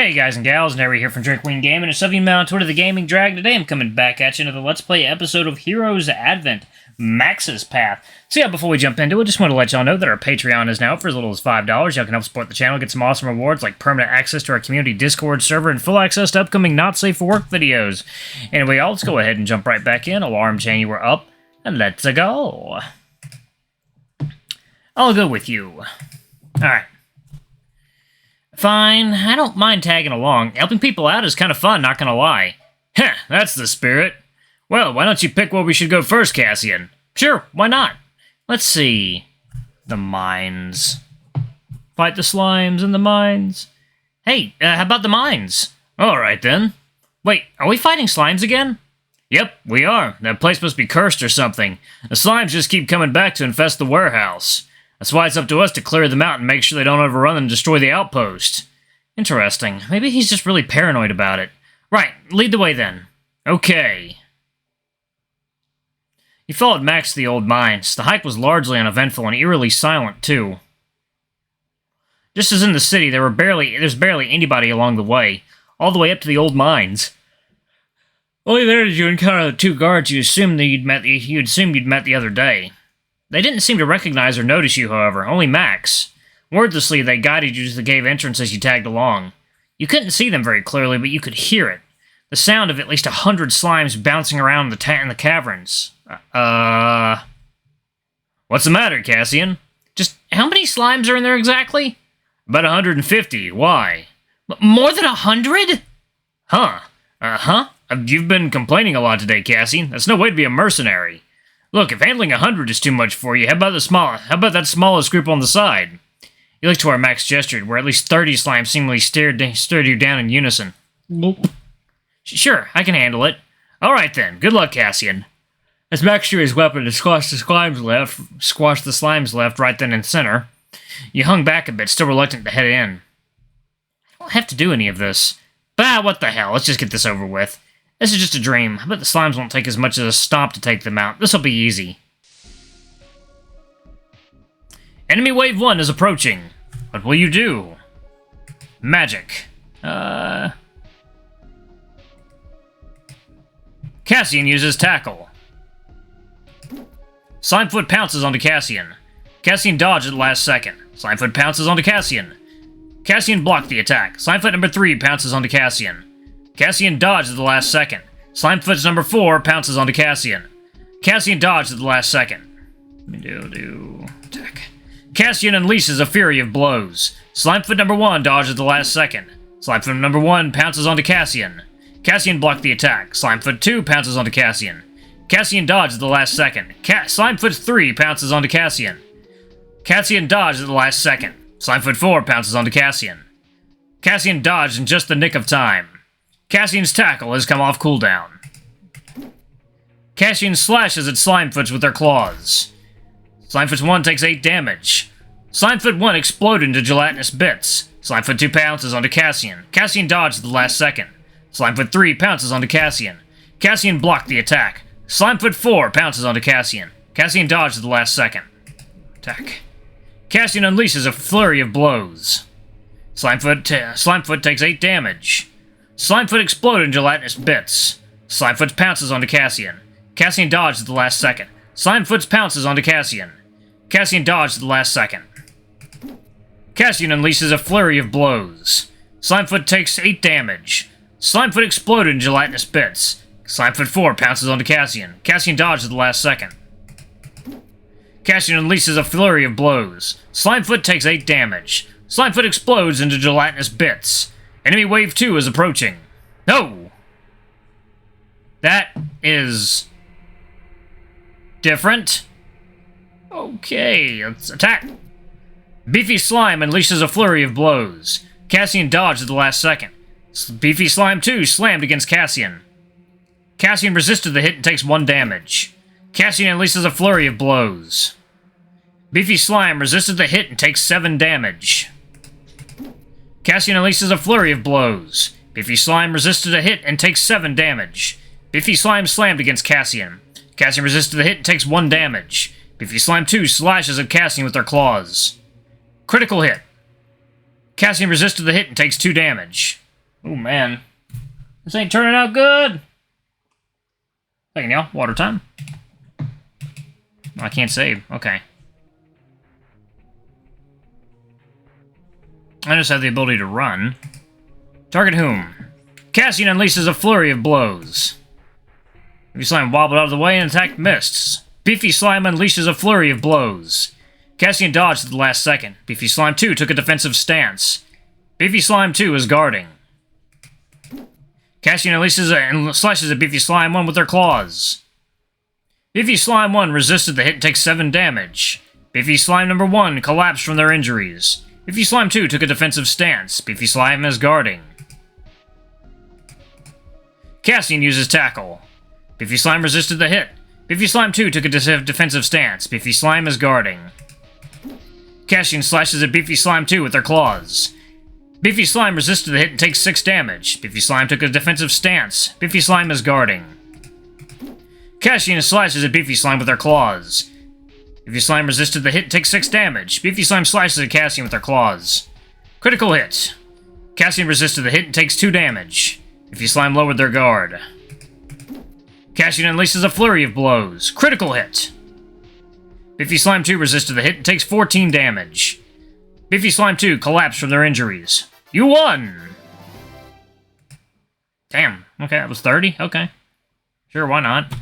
Hey guys and gals, Nary here from Drink Wing Game, and a subbing on Twitter the Gaming Drag. Today I'm coming back at you into the Let's Play episode of Heroes Advent, Max's Path. So yeah, before we jump into it, just want to let y'all know that our Patreon is now for as little as $5. Y'all can help support the channel, get some awesome rewards like permanent access to our community Discord server and full access to upcoming Not Safe for Work videos. Anyway, y'all, let's go ahead and jump right back in. Alarm chain, you were up, and let's go. I'll go with you. Alright. Fine, I don't mind tagging along. Helping people out is kind of fun, not gonna lie. Heh, that's the spirit. Well, why don't you pick where we should go first, Cassian? Sure, why not? Let's see. The mines. Fight the slimes in the mines. Hey, how about the mines? Alright then. Wait, are we fighting slimes again? Yep, we are. That place must be cursed or something. The slimes just keep coming back to infest the warehouse. That's why it's up to us to clear them out and make sure they don't overrun and destroy the outpost. Interesting. Maybe he's just really paranoid about it. Right, lead the way then. Okay. You followed Max to the old mines. The hike was largely uneventful and eerily silent, too. Just as in the city, there's barely anybody along the way, all the way up to the old mines. Only there did you encounter the two guards you assumed you'd met the other day. They didn't seem to recognize or notice you, however, only Max. Wordlessly, they guided you to the cave entrance as you tagged along. You couldn't see them very clearly, but you could hear it. The sound of at least 100 slimes bouncing around in the caverns. What's the matter, Cassian? Just how many slimes are in there exactly? About 150. Why? More than 100? Huh. You've been complaining a lot today, Cassian. That's no way to be a mercenary. Look, if handling 100 is too much for you, how about that smallest group on the side? You looked to where Max gestured, where at least 30 slimes seemingly stared you down in unison. Nope. Sure, I can handle it. Alright then, good luck, Cassian. As Max drew his weapon to squash the slimes left, right then and center, you hung back a bit, still reluctant to head in. I don't have to do any of this. But what the hell, let's just get this over with. This is just a dream. I bet the slimes won't take as much as a stomp to take them out. This'll be easy. Enemy Wave 1 is approaching. What will you do? Magic. Cassian uses Tackle. Slimefoot pounces onto Cassian. Cassian dodged at the last second. Slimefoot pounces onto Cassian. Cassian blocked the attack. Slimefoot number 3 pounces onto Cassian. Cassian dodged at the last second. Slimefoot's number 4 pounces onto Cassian. Cassian dodged at the last second. Attack. Cassian unleashes a fury of blows. Slimefoot number 1 dodged at the last second. Slimefoot number 1 pounces onto Cassian. Cassian blocked the attack. Slimefoot 2 pounces onto Cassian. Cassian dodged at the last second. Slimefoot 3 pounces onto Cassian. Cassian dodged at the last second. Slimefoot 4 pounces onto Cassian. Cassian dodged in just the nick of time. Cassian's tackle has come off cooldown. Cassian slashes at Slimefoots with their claws. Slimefoot 1 takes 8 damage. Slimefoot 1 exploded into gelatinous bits. Slimefoot 2 pounces onto Cassian. Cassian dodged at the last second. Slimefoot 3 pounces onto Cassian. Cassian blocked the attack. Slimefoot 4 pounces onto Cassian. Cassian dodged at the last second. Attack. Cassian unleashes a flurry of blows. Slimefoot takes 8 damage. Slimefoot exploded in gelatinous bits. Slimefoot pounces onto Cassian. Cassian dodged at the last second. Slimefoot pounces onto Cassian. Cassian dodged at the last second. Cassian unleashes a flurry of blows. Slimefoot takes 8 damage. Slimefoot exploded in gelatinous bits. Slimefoot 4 pounces onto Cassian. Cassian dodged at the last second. Cassian unleashes a flurry of blows. Slimefoot takes 8 damage. Slimefoot explodes into gelatinous bits. Enemy Wave 2 is approaching. No! That is different. Okay, let's attack. Beefy Slime unleashes a flurry of blows. Cassian dodged at the last second. Beefy Slime 2 slammed against Cassian. Cassian resisted the hit and takes 1 damage. Cassian unleashes a flurry of blows. Beefy Slime resisted the hit and takes 7 damage. Cassian unleashes a flurry of blows. Beefy Slime resisted a hit and takes 7 damage. Beefy Slime slammed against Cassian. Cassian resisted the hit and takes 1 damage. Beefy Slime 2 slashes at Cassian with their claws. Critical hit. Cassian resisted the hit and takes 2 damage. Oh, man. This ain't turning out good. Second, y'all. Water time. I can't save. Okay. I just have the ability to run. Target whom? Cassian unleashes a flurry of blows. Beefy Slime wobbled out of the way and attacked Mists. Beefy Slime unleashes a flurry of blows. Cassian dodged at the last second. Beefy Slime 2 took a defensive stance. Beefy Slime 2 is guarding. Cassian unleashes and slashes at Beefy Slime 1 with their claws. Beefy Slime 1 resisted the hit and takes 7 damage. Beefy Slime number 1 collapsed from their injuries. Beefy Slime 2 took a defensive stance. Beefy Slime is guarding. Cassian uses Tackle. Beefy Slime resisted the hit. Beefy Slime 2 took a defensive stance. Beefy Slime is guarding. Cassian slashes at Beefy Slime 2 with their claws. Beefy Slime resisted the hit and takes 6 damage. Beefy Slime took a defensive stance. Beefy Slime is guarding. Cassian slashes at Beefy Slime with their claws. Beefy Slime resisted the hit and takes 6 damage. Beefy Slime slashes at Cassian with their claws. Critical hit. Cassian resisted the hit and takes 2 damage. Beefy Slime lowered their guard. Cassian unleashes a flurry of blows. Critical hit. Beefy Slime 2 resisted the hit and takes 14 damage. Beefy Slime 2 collapsed from their injuries. You won! Damn. Okay, that was 30? Okay. Sure, why not?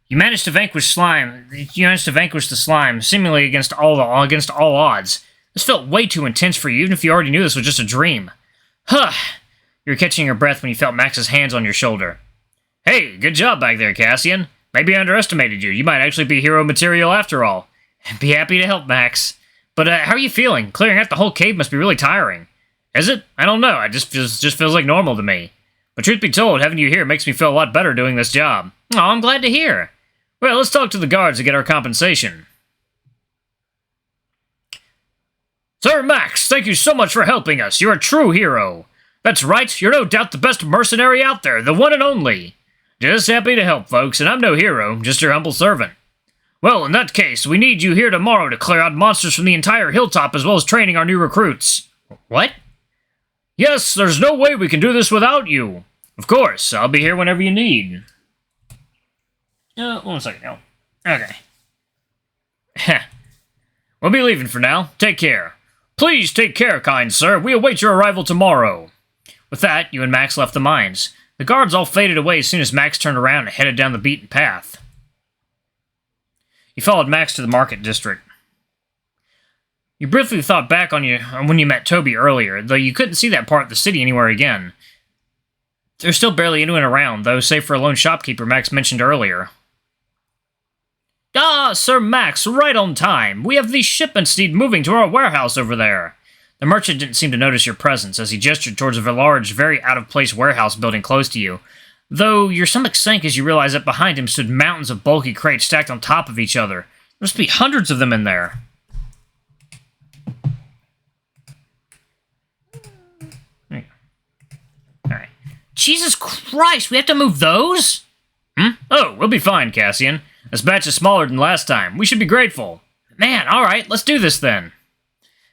You managed to vanquish the slime, seemingly against all odds. This felt way too intense for you, even if you already knew this was just a dream. Huh. You were catching your breath when you felt Max's hands on your shoulder. Hey, good job back there, Cassian. Maybe I underestimated you. You might actually be hero material after all. Be happy to help, Max. But how are you feeling? Clearing out the whole cave must be really tiring. Is it? I don't know. It just feels like normal to me. But truth be told, having you here makes me feel a lot better doing this job. Oh, I'm glad to hear. Well, let's talk to the guards to get our compensation. Sir Max, thank you so much for helping us. You're a true hero. That's right, you're no doubt the best mercenary out there, the one and only. Just happy to help, folks, and I'm no hero, just your humble servant. Well, in that case, we need you here tomorrow to clear out monsters from the entire hilltop as well as training our new recruits. What? Yes, there's no way we can do this without you. Of course, I'll be here whenever you need. 1 second now. Okay. We'll be leaving for now. Take care. Please take care, kind sir. We await your arrival tomorrow. With that, you and Max left the mines. The guards all faded away as soon as Max turned around and headed down the beaten path. You followed Max to the market district. You briefly thought back on when you met Toby earlier, though you couldn't see that part of the city anywhere again. There's still barely anyone around, though, save for a lone shopkeeper Max mentioned earlier. Ah, Sir Max, right on time. We have these shipments need moving to our warehouse over there. The merchant didn't seem to notice your presence as he gestured towards a large, very out-of-place warehouse building close to you, though your stomach sank as you realized that behind him stood mountains of bulky crates stacked on top of each other. There must be hundreds of them in there. Alright. Jesus Christ, we have to move those? Oh, we'll be fine, Cassian. This batch is smaller than last time. We should be grateful. Man, alright, let's do this then.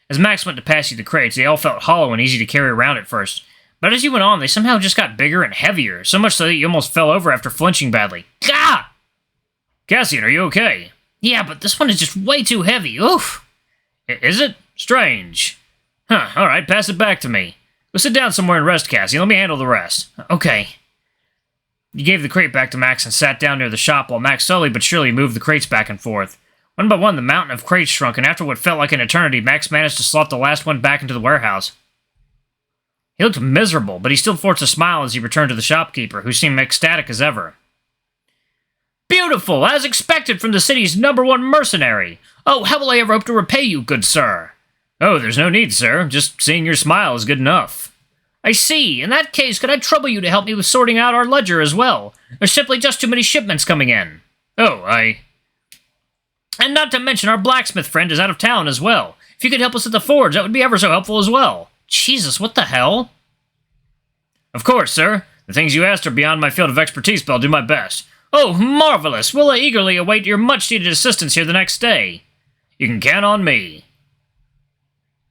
As Max went to pass you the crates, they all felt hollow and easy to carry around at first. But as you went on, they somehow just got bigger and heavier, so much so that you almost fell over after flinching badly. Gah! Cassian, are you okay? Yeah, but this one is just way too heavy. Oof! Is it? Strange. Huh, alright, pass it back to me. Go sit down somewhere and rest, Cassian. Let me handle the rest. Okay. You gave the crate back to Max and sat down near the shop while Max slowly but surely moved the crates back and forth. One by one, the mountain of crates shrunk, and after what felt like an eternity, Max managed to slot the last one back into the warehouse. He looked miserable, but he still forced a smile as he returned to the shopkeeper, who seemed ecstatic as ever. Beautiful, as expected from the city's #1 mercenary. Oh, how will I ever hope to repay you, good sir? Oh, there's no need, sir. Just seeing your smile is good enough. I see. In that case, could I trouble you to help me with sorting out our ledger as well? There's simply just too many shipments coming in. Oh, And not to mention our blacksmith friend is out of town as well. If you could help us at the forge, that would be ever so helpful as well. Jesus, what the hell? Of course, sir. The things you asked are beyond my field of expertise, but I'll do my best. Oh, marvelous! We'll eagerly await your much-needed assistance here the next day. You can count on me.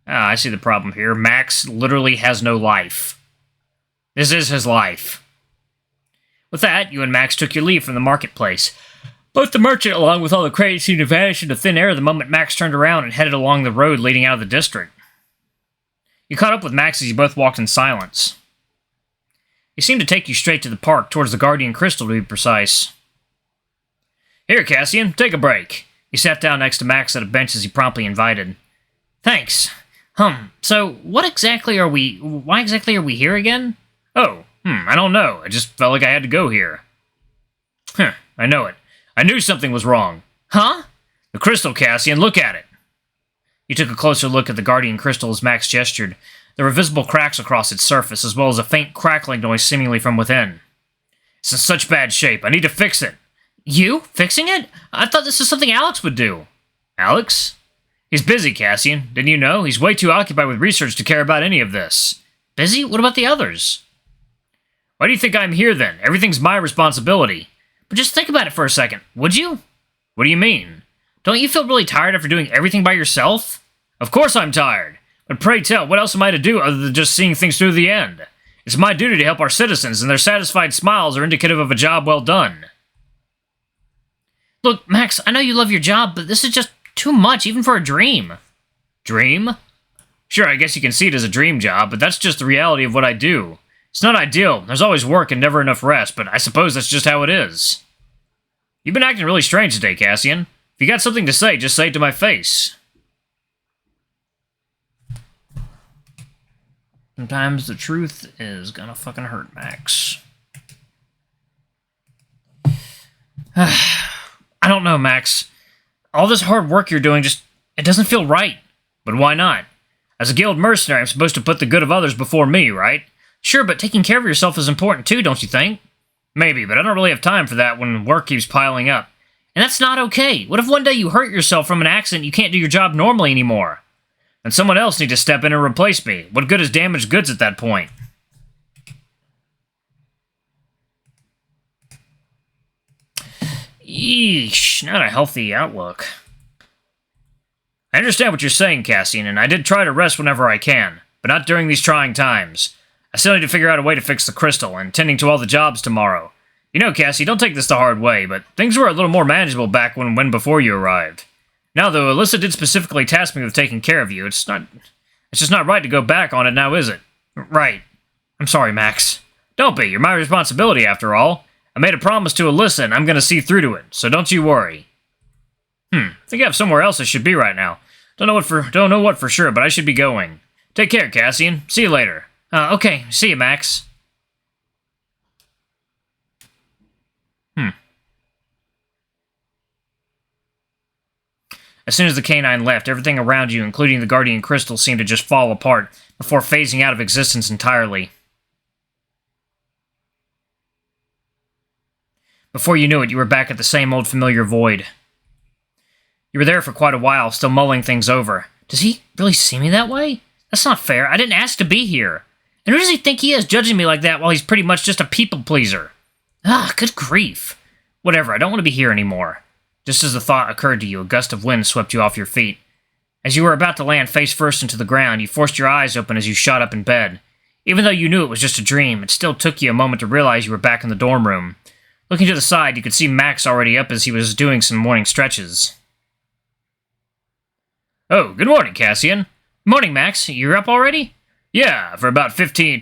Ah, I see the problem here. Max literally has no life. This is his life. With that, you and Max took your leave from the marketplace. Both the merchant, along with all the crates, seemed to vanish into thin air the moment Max turned around and headed along the road leading out of the district. You caught up with Max as you both walked in silence. He seemed to take you straight to the park, towards the Guardian Crystal to be precise. Here, Cassian, take a break. He sat down next to Max at a bench as he promptly invited. Thanks. So why exactly are we here again? Oh, I don't know. I just felt like I had to go here. I know it. I knew something was wrong. Huh? The crystal, Cassian, look at it. You took a closer look at the Guardian Crystal as Max gestured. There were visible cracks across its surface, as well as a faint crackling noise seemingly from within. It's in such bad shape. I need to fix it. You? Fixing it? I thought this was something Alex would do. Alex? He's busy, Cassian. Didn't you know? He's way too occupied with research to care about any of this. Busy? What about the others? Why do you think I'm here, then? Everything's my responsibility. But just think about it for a second, would you? What do you mean? Don't you feel really tired after doing everything by yourself? Of course I'm tired. But pray tell, what else am I to do other than just seeing things through the end? It's my duty to help our citizens, and their satisfied smiles are indicative of a job well done. Look, Max, I know you love your job, but this is just too much, even for a dream. Dream? Sure, I guess you can see it as a dream job, but that's just the reality of what I do. It's not ideal. There's always work and never enough rest, but I suppose that's just how it is. You've been acting really strange today, Cassian. If you got something to say, just say it to my face. Sometimes the truth is gonna fucking hurt, Max. I don't know, Max. All this hard work you're doing it doesn't feel right. But why not? As a guild mercenary, I'm supposed to put the good of others before me, right? Sure, but taking care of yourself is important too, don't you think? Maybe, but I don't really have time for that when work keeps piling up. And that's not okay. What if one day you hurt yourself from an accident and you can't do your job normally anymore? And someone else needs to step in and replace me. What good is damaged goods at that point? Yeesh, not a healthy outlook. I understand what you're saying, Cassian, and I did try to rest whenever I can, but not during these trying times. I still need to figure out a way to fix the crystal, and tending to all the jobs tomorrow. You know, Cassie, don't take this the hard way, but things were a little more manageable back when before you arrived. Now, though, Alyssa did specifically task me with taking care of you, it's just not right to go back on it now, is it? Right. I'm sorry, Max. Don't be, you're my responsibility after all. I made a promise to Alyssa, and I'm gonna see through to it, so don't you worry. I think I have somewhere else I should be right now. Don't know what for sure, but I should be going. Take care, Cassian. See you later. Okay. See you, Max. As soon as the canine left, everything around you, including the Guardian Crystal, seemed to just fall apart, before phasing out of existence entirely. Before you knew it, you were back at the same old familiar void. You were there for quite a while, still mulling things over. Does he really see me that way? That's not fair. I didn't ask to be here. And who does he think he is, judging me like that while he's pretty much just a people-pleaser? Good grief. Whatever, I don't want to be here anymore. Just as the thought occurred to you, a gust of wind swept you off your feet. As you were about to land face first into the ground, you forced your eyes open as you shot up in bed. Even though you knew it was just a dream, it still took you a moment to realize you were back in the dorm room. Looking to the side, you could see Max already up as he was doing some morning stretches. Oh, good morning, Cassian. Morning, Max. You're up already? Yeah, for about 15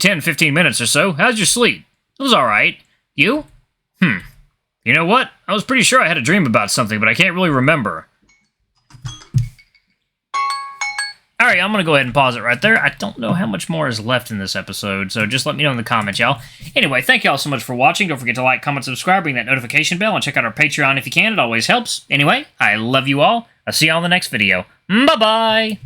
minutes or so. How's your sleep? It was alright. You? You know what? I was pretty sure I had a dream about something, but I can't really remember. Alright, I'm gonna go ahead and pause it right there. I don't know how much more is left in this episode, so just let me know in the comments, y'all. Anyway, thank y'all so much for watching. Don't forget to like, comment, subscribe, ring that notification bell, and check out our Patreon if you can. It always helps. Anyway, I love you all. I'll see y'all in the next video. Bye-bye!